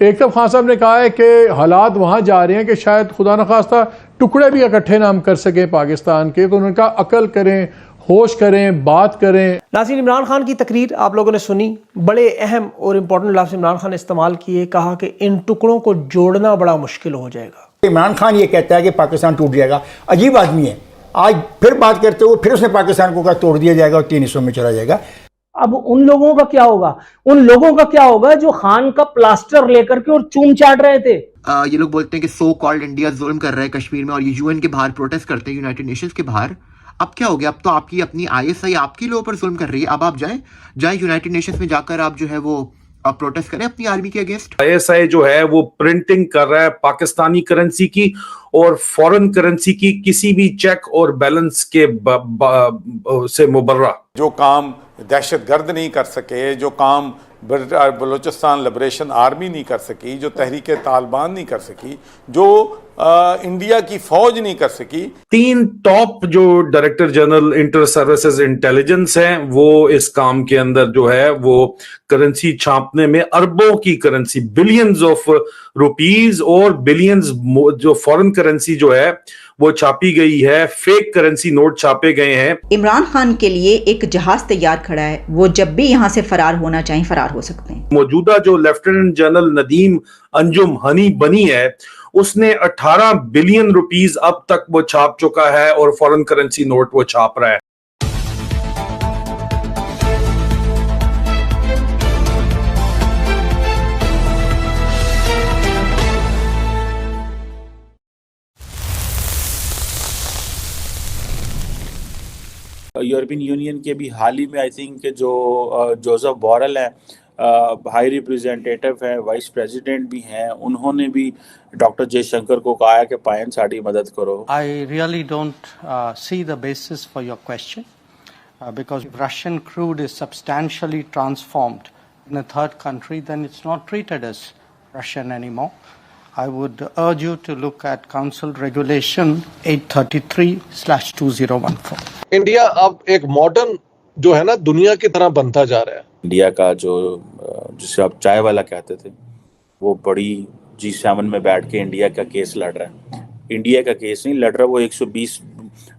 एक तरफ खान साहब ने कहा है कि हालात वहाँ जा रहे हैं कि शायद खुदा न खास्ता टुकड़े भी इकट्ठे ना हम कर सकें पाकिस्तान के, तो उन्होंने कहा अकल करें, होश करें, बात करें। नाज़रीन, इमरान खान की तकरीर आप लोगों ने सुनी, बड़े अहम और इम्पोर्टेंट लफ्ज़ इमरान खान ने इस्तेमाल किए, कहा कि इन टुकड़ों को जोड़ना बड़ा मुश्किल हो जाएगा। इमरान खान ये कहता है कि पाकिस्तान टूट जाएगा, अजीब आदमी है। आज फिर बात करते हुए फिर उसने पाकिस्तान को कहा तोड़ दिया जाएगा और 3 हिस्सों में चला जाएगा। अब उन लोगों का क्या होगा? उन लोगों का क्या होगा जो खान का प्लास्टर लेकर के और चूम चाट रहे थे? ये लोग बोलते हैं कि सो कॉल्ड इंडिया जुल्म कर रहा है कश्मीर में, और ये यूएन के बाहर प्रोटेस्ट करते हैं, यूनाइटेड नेशंस के बाहर। अब क्या हो गया? अब तो आपकी अपनी आईएसआई आपकी लोगों पर जुल्म कर रही है। अब आप जाए यूनाइटेड नेशंस में जाकर आप जो है वो आप प्रोटेस्ट करें अपनी आर्मी के अगेंस्ट। आईएसआई जो है वो प्रिंटिंग कर रहा है पाकिस्तानी करेंसी की और फॉरेन करेंसी की, किसी भी चेक और बैलेंस के से मुबर्रा। जो काम दहशतगर्द नहीं कर सके, जो काम बलूचिस्तान लिबरेशन आर्मी नहीं कर सकी, जो तहरीक तालिबान नहीं कर सकी, जो इंडिया की फौज नहीं कर सकी। 3 टॉप जो director general inter services intelligence हैं वो इस काम के अंदर जो है वो करेंसी छापने में, अरबों की करेंसी, बिलियंस ऑफ रुपीस और बिलियंस जो फॉरेन करेंसी जो है वो छापी गई है, फेक करेंसी नोट छापे गए हैं। इमरान खान के लिए एक जहाज तैयार खड़ा है, वो जब भी यहाँ से फरार होना चाहें फरार हो सकते हैं। मौजूदा जो लेफ्टिनेंट जनरल नदीम अंजुम हनी बनी है, उसने 18 बिलियन रुपीस अब तक वो छाप चुका है और फॉरेन करेंसी नोट वो छाप रहा है। यूरोपियन यूनियन के भी हाल ही में आई थिंक जो जोसेफ बोरेल है, हाई रिप्रेजेंटेटिव है, वाइस प्रेसिडेंट भी हैं, उन्होंने भी डॉक्टर जयशंकर को कहा है कि पायन साड़ी मदद करो। I really don't see the basis for your question because Russian crude is substantially transformed in a third country, then it's not treated as Russian anymore. I would urge you to look at Council Regulation 833/2014. India अब एक modern जो है ना दुनिया की तरह बनता जा रहा है। इंडिया का जो जिसे आप चाय वाला कहते थे, वो बड़ी G7 में बैठ के इंडिया का केस लड़ रहा है। इंडिया का केस नहीं लड़ रहा, वो 120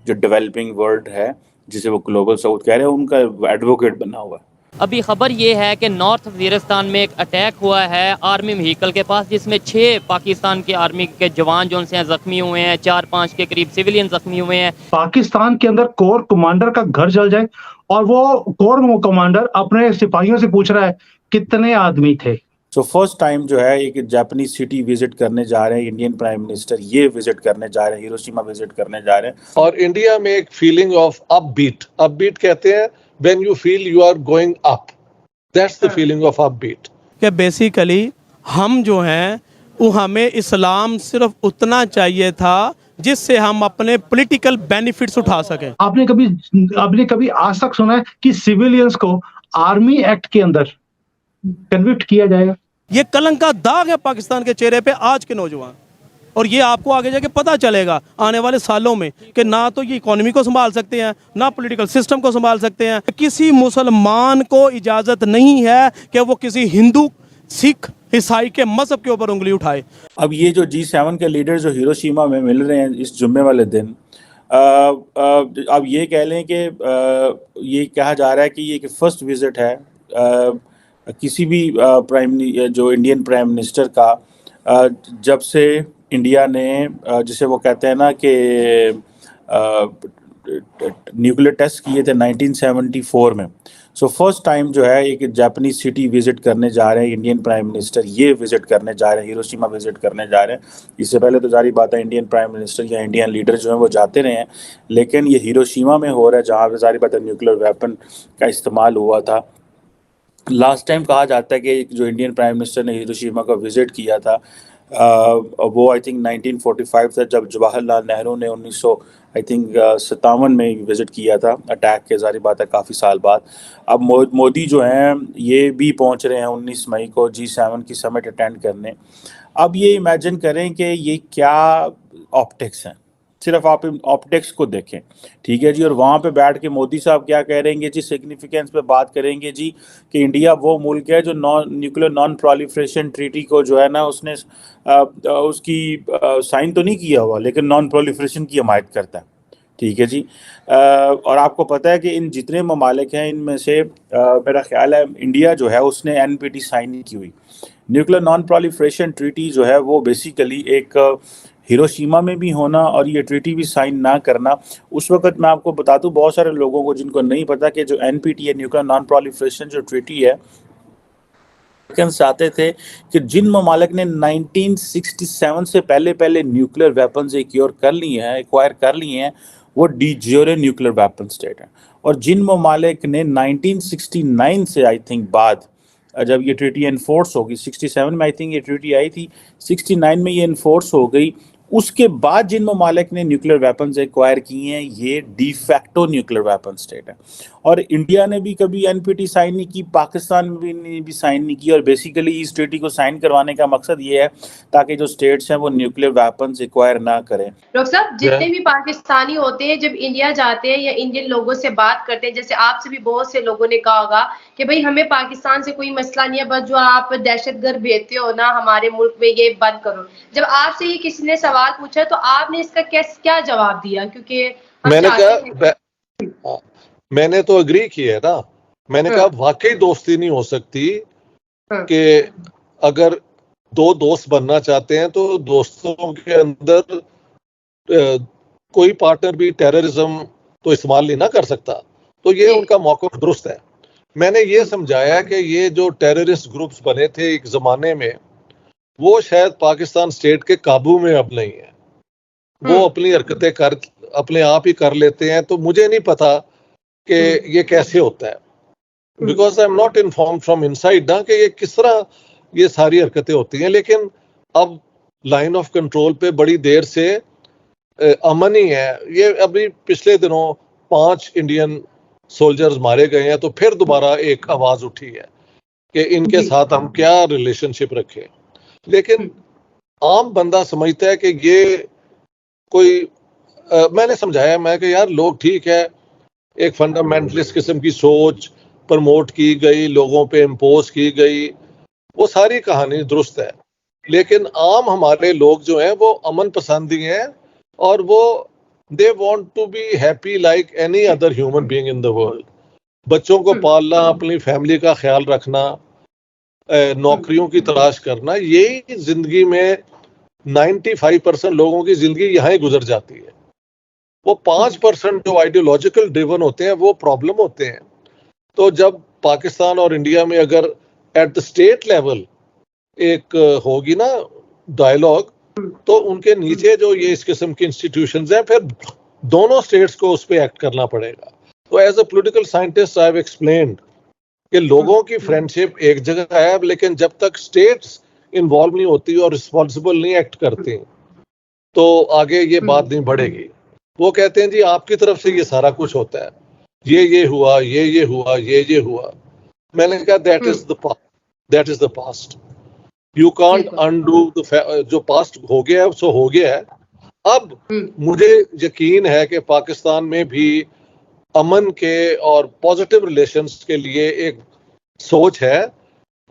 जो डेवलपिंग वर्ल्ड है जिसे वो ग्लोबल साउथ कह रहे हैं, उनका एडवोकेट बना हुआ है। अभी खबर ये है कि नॉर्थ वजीरिस्तान में एक अटैक हुआ है आर्मी व्हीकल के पास, जिसमें 6 पाकिस्तान के आर्मी के जवान जो उनसे जख्मी हुए हैं, 4-5 के करीब सिविलियन जख्मी हुए हैं। पाकिस्तान के अंदर कोर कमांडर का घर जल जाए और वो कोर कमांडर अपने सिपाहियों से पूछ रहा है कितने आदमी थे। सो फर्स्ट टाइम जो है एक जापानीज सिटी विजिट करने जा रहे हैं इंडियन प्राइम मिनिस्टर, ये विजिट करने जा रहे हैं, हिरोशिमा विजिट करने जा रहे हैं। और इंडिया में एक फीलिंग ऑफ अपबीट कहते हैं when you feel you are going up, that's the feeling of upbeat. कि बेसिकली हम जो हैं वो हमें इस्लाम सिर्फ उतना चाहिए था जिससे हम अपने पॉलिटिकल बेनिफिट्स उठा सकें। आपने कभी आज तक सुना है कि सिविलियंस को आर्मी एक्ट के अंदर कन्विक्ट किया जाएगा? ये कलंक का दाग है पाकिस्तान के चेहरे पे आज के नौजवान, और ये आपको आगे जाके पता चलेगा आने वाले सालों में कि ना तो ये इकोनॉमी को संभाल सकते हैं, ना पॉलिटिकल सिस्टम को संभाल सकते हैं। किसी मुसलमान को इजाज़त नहीं है कि वो किसी हिंदू, सिख, ईसाई के मजहब के ऊपर उंगली उठाए। अब ये जो G7 के लीडर जो हिरोशिमा में मिल रहे हैं इस जुम्मे वाले दिन, अब ये कह लें कि ये कहा जा रहा है कि ये फर्स्ट विजिट है किसी भी जो इंडियन प्राइम मिनिस्टर का जब से इंडिया ने जिसे वो कहते हैं ना कि न्यूक्लियर टेस्ट किए थे 1974 में। सो फर्स्ट टाइम जो है एक जापानीज सिटी विजिट करने जा रहे हैं इंडियन प्राइम मिनिस्टर, ये विजिट करने जा रहे हैं, हिरोशिमा विजिट करने जा रहे हैं। इससे पहले तो जारी बात है इंडियन प्राइम मिनिस्टर या इंडियन लीडर जो हैं वो जाते रहे हैं, लेकिन ये हिरोशिमा में हो रहा है जहाँ पे जारी बात है न्यूक्लियर वेपन का इस्तेमाल हुआ था। लास्ट टाइम कहा जाता है कि जो इंडियन प्राइम मिनिस्टर ने हिरोशिमा का विजिट किया था वो आई थिंक 1945 था, जब जवाहरलाल नेहरू ने 1957 में विज़िट किया था अटैक के, जारी बात है काफ़ी साल बाद। अब मोदी जो हैं ये भी पहुंच रहे हैं 19 मई को G7 की समिट अटेंड करने। अब ये इमेजिन करें कि ये क्या ऑप्टिक्स हैं, सिर्फ आप ऑप्टिक्स को देखें, ठीक है जी। और वहाँ पे बैठ के मोदी साहब क्या कह रहेंगे जी, सिग्निफिकेंस पे बात करेंगे जी कि इंडिया वो मुल्क है जो न्यूक्लियर नॉन प्रोलिफरेशन ट्रीटी को जो है ना उसने उसकी साइन तो नहीं किया हुआ, लेकिन नॉन प्रोलिफरेशन की हमायत करता है, ठीक है जी। और आपको पता है कि इन जितने ममालिक हैं इनमें से मेरा ख्याल है इंडिया जो है उसने NPT साइन नहीं की हुई। न्यूक्लियर नॉन प्रोलिफरेशन ट्रीटी जो है वो बेसिकली एक हिरोशिमा में भी होना और ये ट्रीटी भी साइन ना करना, उस वक्त मैं आपको बता दूं बहुत सारे लोगों को जिनको नहीं पता कि जो NPT है, न्यूक्लियर नॉन प्रोलिफरेशन जो ट्रीटी है, चाहते थे कि जिन ममालिक ने 1967 से पहले न्यूक्लियर वेपन्स एक्वायर कर लिए हैं वो डी ज्योरे न्यूक्लियर वेपन स्टेट है। और जिन ममालिक ने 1969 से आई थिंक बाद जब ये ट्रीटी एनफोर्स होगी, 67 में आई थिंक ये ट्रीटी आई थी, 69 में ये एनफोर्स हो गई, उसके बाद जिन ममालिक ने न्यूक्लियर वेपन्स एक्वायर किए हैं ये de facto nuclear weapon state है। और इंडिया ने भी कभी NPT साइन नहीं की, पाकिस्तान ने भी साइन नहीं की। और बेसिकली इस ट्रीटी को साइन करवाने का मकसद ये है ताकि जो स्टेट्स हैं वो न्यूक्लियर वेपन्स एक्वायर ना करें। डॉक्टर साहब, जितने भी पाकिस्तानी होते हैं जब इंडिया जाते हैं या इंडियन लोगों से बात करते हैं, जैसे आपसे भी बहुत से लोगों ने कहा होगा कि भाई हमें पाकिस्तान से कोई मसला नहीं है, बस जो आप दहशतगर्द भेजते हो ना हमारे मुल्क में ये बंद करो। जब आपसे ये किसी ने सवाल पूछा तो आपने इसका क्या जवाब दिया? क्योंकि मैंने कहा मैंने तो अग्री किया है ना, मैंने कहा वाकई दोस्ती नहीं हो सकती कि अगर दो दोस्त बनना चाहते हैं तो दोस्तों के अंदर कोई पार्टनर भी टेररिज्म तो इस्तेमाल नहीं ना कर सकता। तो ये उनका मौक़िफ़ दुरुस्त है। मैंने ये समझाया कि ये जो टेररिस्ट ग्रुप्स बने थे एक ज़माने में वो शायद पाकिस्तान स्टेट के काबू में अब नहीं है, वो अपनी हरकतें अपने आप ही कर लेते हैं। तो मुझे नहीं पता कि ये कैसे होता है, because I am not informed from inside ना कि ये किस तरह ये सारी हरकतें होती हैं। लेकिन अब लाइन ऑफ कंट्रोल पे बड़ी देर से अमन ही है। ये अभी पिछले दिनों 5 इंडियन सोल्जर्स मारे गए हैं, तो फिर दोबारा एक आवाज उठी है कि इनके साथ हम क्या रिलेशनशिप रखें। लेकिन आम बंदा समझता है कि ये कोई मैंने समझाया मैं कि यार लोग ठीक है, एक फंडामेंटलिस्ट किस्म की सोच प्रमोट की गई, लोगों पे इम्पोज की गई, वो सारी कहानी दुरुस्त है। लेकिन आम हमारे लोग जो हैं वो अमन पसंदी हैं और वो they want to be happy like any other human being in the world. बच्चों को पालना, अपनी फैमिली का ख्याल रखना, नौकरियों की तलाश करना, यही जिंदगी में 95% लोगों की जिंदगी यहाँ ही गुजर जाती है। वो 5% जो आइडियोलॉजिकल ड्रिवन होते हैं वो प्रॉब्लम होते हैं। तो जब पाकिस्तान और इंडिया में अगर एट द स्टेट लेवल एक होगी ना डायलॉग, तो उनके नीचे जो ये इस किस्म की इंस्टीट्यूशंस हैं फिर दोनों स्टेट्स को उस पर एक्ट करना पड़ेगा। तो as a political scientist I have explained कि लोगों की फ्रेंडशिप एक जगह है, लेकिन जब तक स्टेट्स इन्वॉल्व नहीं होती और रिस्पॉन्सिबल नहीं एक्ट करती तो आगे ये बात नहीं बढ़ेगी। वो कहते हैं जी आपकी तरफ से ये सारा कुछ होता है, ये हुआ, ये हुआ, ये हुआ। मैंने कहा that is the past, you can't undo जो पास्ट हो गया है सो हो गया है। अब मुझे यकीन है कि पाकिस्तान में भी अमन के और पॉजिटिव रिलेशंस के लिए एक सोच है,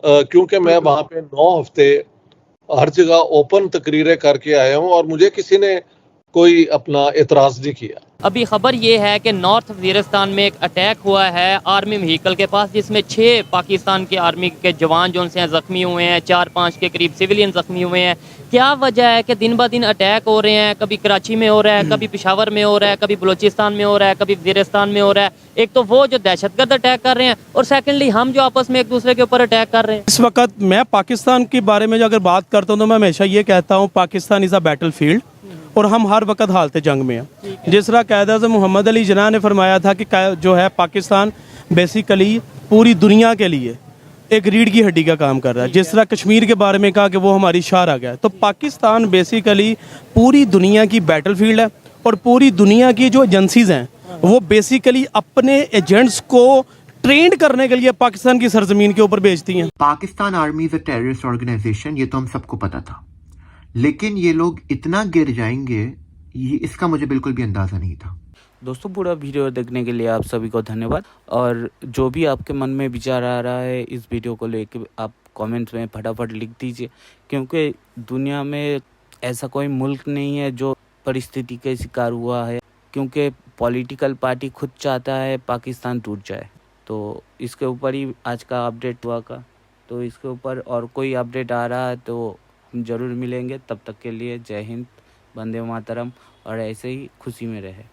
क्योंकि मैं वहां पे 9 हफ्ते हर जगह ओपन तकरीरें करके आया हूं और मुझे किसी ने कोई अपना एतराज नहीं किया। अभी खबर ये है कि नॉर्थ वजीरिस्तान में एक अटैक हुआ है आर्मी व्हीकल के पास, जिसमें 6 पाकिस्तान के आर्मी के जवान जो उनसे जख्मी हुए हैं, 4-5 के करीब सिविलियन जख्मी हुए हैं। क्या वजह है कि दिन ब दिन अटैक हो रहे हैं? कभी कराची में हो रहा है, कभी पेशावर में हो रहा है, कभी बलूचिस्तान में हो रहा है, कभी वजीरिस्तान में हो रहा है। एक तो वो जो दहशतगर्द अटैक कर रहे हैं और सेकेंडली हम जो आपस में एक दूसरे के ऊपर अटैक कर रहे हैं। इस वक्त मैं पाकिस्तान के बारे में जो अगर बात करता हूँ तो मैं हमेशा ये कहता हूँ Pakistan is a battle field और हम हर वक्त हालत जंग में हैं। जिस तरह कायद-ए-आज़म मोहम्मद अली जिन्ना ने फरमाया था कि जो है पाकिस्तान बेसिकली पूरी दुनिया के लिए एक रीढ़ की हड्डी का काम कर रहा है। जिस तरह कश्मीर के बारे में कहा कि वो हमारी शार आ गया, तो पाकिस्तान बेसिकली पूरी दुनिया की बैटल फील्ड है और पूरी दुनिया की जो एजेंसीज हैं वो बेसिकली अपने एजेंट्स को ट्रेंड करने के लिए पाकिस्तान की सरजमीन के ऊपर भेजती हैं। Pakistan army is a terrorist organisation, ये तो हम सबको पता था, लेकिन ये लोग इतना गिर जाएंगे ये इसका मुझे बिल्कुल भी अंदाज़ा नहीं था। दोस्तों पूरा वीडियो देखने के लिए आप सभी को धन्यवाद। और जो भी आपके मन में विचार आ रहा है इस वीडियो को लेके आप कमेंट्स में फटाफट लिख दीजिए, क्योंकि दुनिया में ऐसा कोई मुल्क नहीं है जो परिस्थिति के शिकार हुआ है, क्योंकि पॉलिटिकल पार्टी खुद चाहता है पाकिस्तान टूट जाए। तो इसके ऊपर ही आज का अपडेट हुआ का, तो इसके ऊपर और कोई अपडेट आ रहा है तो हम ज़रूर मिलेंगे। तब तक के लिए जय हिंद, वंदे मातरम, और ऐसे ही खुशी में रहे।